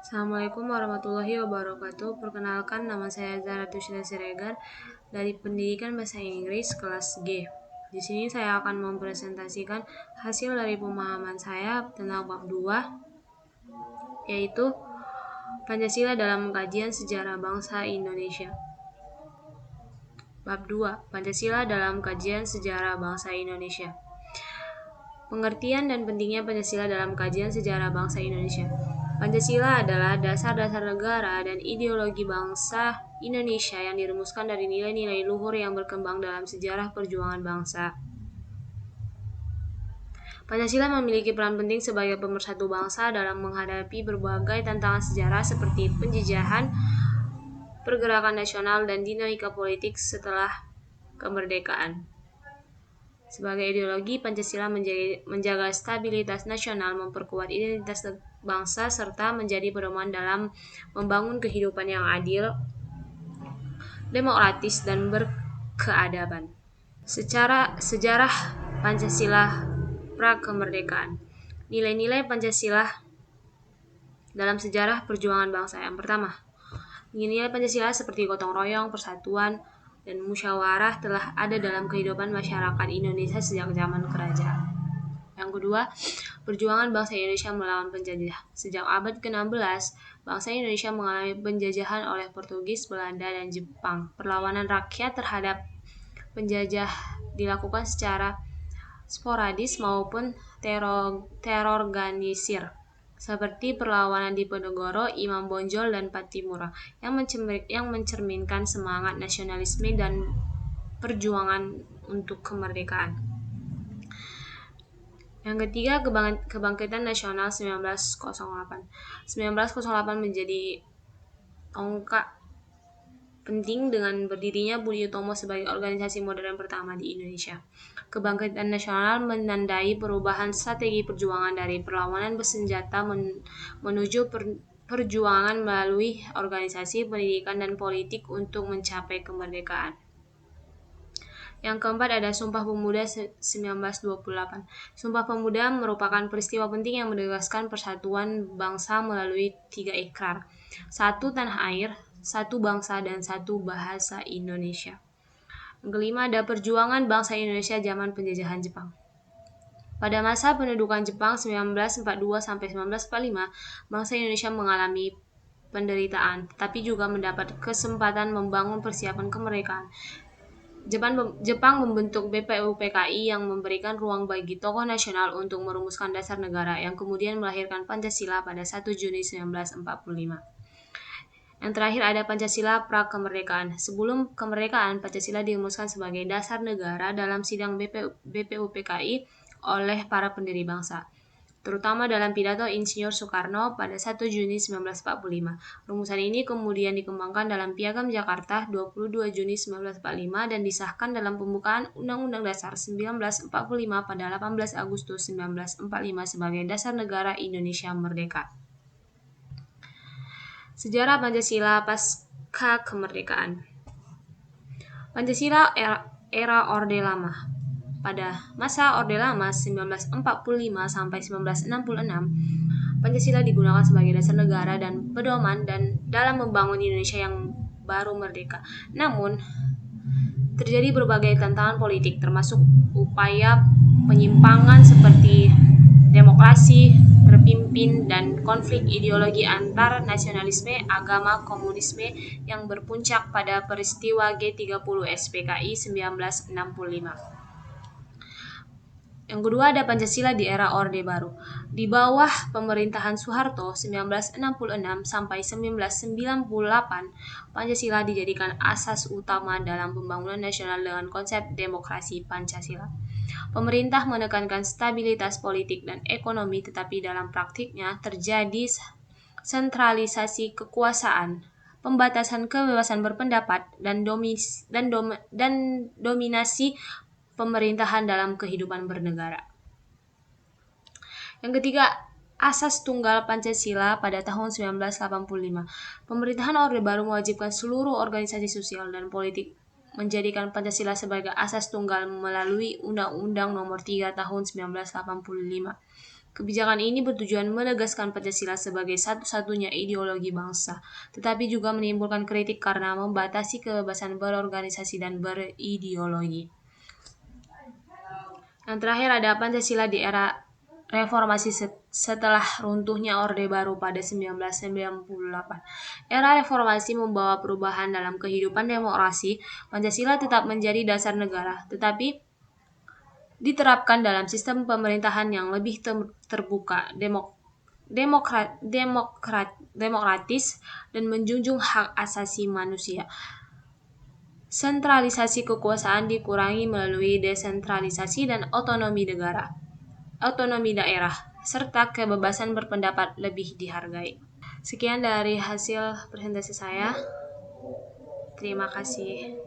Assalamualaikum warahmatullahi wabarakatuh. Perkenalkan, nama saya Zara Tushina Siregar dari Pendidikan Bahasa Inggris kelas G. Di sini saya akan mempresentasikan hasil dari pemahaman saya tentang bab 2, yaitu Pancasila dalam kajian sejarah bangsa Indonesia. Bab 2, Pancasila dalam kajian sejarah bangsa Indonesia. Pengertian dan pentingnya Pancasila dalam kajian sejarah bangsa Indonesia. Pancasila adalah dasar-dasar negara dan ideologi bangsa Indonesia yang dirumuskan dari nilai-nilai luhur yang berkembang dalam sejarah perjuangan bangsa. Pancasila memiliki peran penting sebagai pemersatu bangsa dalam menghadapi berbagai tantangan sejarah seperti penjajahan, pergerakan nasional, dan dinamika politik setelah kemerdekaan. Sebagai ideologi, Pancasila menjaga stabilitas nasional, memperkuat identitas bangsa, serta menjadi pedoman dalam membangun kehidupan yang adil, demokratis, dan berkeadaban. Sejarah Pancasila pra-kemerdekaan. Nilai-nilai Pancasila dalam sejarah perjuangan bangsa. Yang pertama, nilai Pancasila seperti gotong royong, persatuan, dan musyawarah telah ada dalam kehidupan masyarakat Indonesia sejak zaman kerajaan. Yang kedua, perjuangan bangsa Indonesia melawan penjajah. Sejak abad ke-16, bangsa Indonesia mengalami penjajahan oleh Portugis, Belanda, dan Jepang. Perlawanan rakyat terhadap penjajah dilakukan secara sporadis maupun terorganisir, seperti perlawanan Diponegoro, Imam Bonjol, dan Pattimura, yang mencerminkan semangat nasionalisme dan perjuangan untuk kemerdekaan. Yang ketiga, kebangkitan nasional 1908. 1908 menjadi tonggak penting dengan berdirinya Budi Utomo sebagai organisasi modern pertama di Indonesia. Kebangkitan nasional menandai perubahan strategi perjuangan dari perlawanan bersenjata menuju perjuangan melalui organisasi, pendidikan, dan politik untuk mencapai kemerdekaan. Yang keempat ada Sumpah Pemuda 1928. Sumpah Pemuda merupakan peristiwa penting yang menegaskan persatuan bangsa melalui 3 ikrar. 1. Tanah air, 1 bangsa, dan 1 bahasa Indonesia. Yang kelima ada perjuangan bangsa Indonesia zaman penjajahan Jepang. Pada masa pendudukan Jepang 1942 sampai 1945, bangsa Indonesia mengalami penderitaan, tetapi juga mendapat kesempatan membangun persiapan kemerdekaan. Jepang membentuk BPUPKI yang memberikan ruang bagi tokoh nasional untuk merumuskan dasar negara, yang kemudian melahirkan Pancasila pada 1 Juni 1945. Yang terakhir ada Pancasila pra-kemerdekaan. Sebelum kemerdekaan, Pancasila dirumuskan sebagai dasar negara dalam sidang BPUPKI oleh para pendiri bangsa, terutama dalam pidato Insinyur Soekarno pada 1 Juni 1945. Rumusan ini kemudian dikembangkan dalam Piagam Jakarta 22 Juni 1945 dan disahkan dalam pembukaan Undang-Undang Dasar 1945 pada 18 Agustus 1945 sebagai dasar negara Indonesia merdeka. Sejarah Pancasila pasca kemerdekaan. Pancasila era Orde Lama. Pada masa Orde Lama 1945 sampai 1966, Pancasila digunakan sebagai dasar negara dan pedoman dan dalam membangun Indonesia yang baru merdeka. Namun, terjadi berbagai tantangan politik, termasuk upaya penyimpangan seperti demokrasi terpimpin dan konflik ideologi antar nasionalisme, agama, komunisme yang berpuncak pada peristiwa G30 SPKI 1965. Yang kedua ada Pancasila di era Orde Baru. Di bawah pemerintahan Soeharto 1966 sampai 1998, Pancasila dijadikan asas utama dalam pembangunan nasional dengan konsep demokrasi Pancasila. Pemerintah menekankan stabilitas politik dan ekonomi, tetapi dalam praktiknya terjadi sentralisasi kekuasaan, pembatasan kebebasan berpendapat, dan dominasi pemerintahan dalam kehidupan bernegara. Yang ketiga, Asas Tunggal Pancasila pada tahun 1985. Pemerintahan Orde Baru mewajibkan seluruh organisasi sosial dan politik menjadikan Pancasila sebagai asas tunggal melalui Undang-Undang Nomor 3 Tahun 1985. Kebijakan ini bertujuan menegaskan Pancasila sebagai satu-satunya ideologi bangsa, tetapi juga menimbulkan kritik karena membatasi kebebasan berorganisasi dan berideologi. Yang terakhir ada Pancasila di era reformasi setelah runtuhnya Orde Baru pada 1998. Era reformasi membawa perubahan dalam kehidupan demokrasi. Pancasila tetap menjadi dasar negara, tetapi diterapkan dalam sistem pemerintahan yang lebih terbuka, demokratis, dan menjunjung hak asasi manusia. Sentralisasi kekuasaan dikurangi melalui desentralisasi dan otonomi daerah, serta kebebasan berpendapat lebih dihargai. Sekian dari hasil presentasi saya. Terima kasih.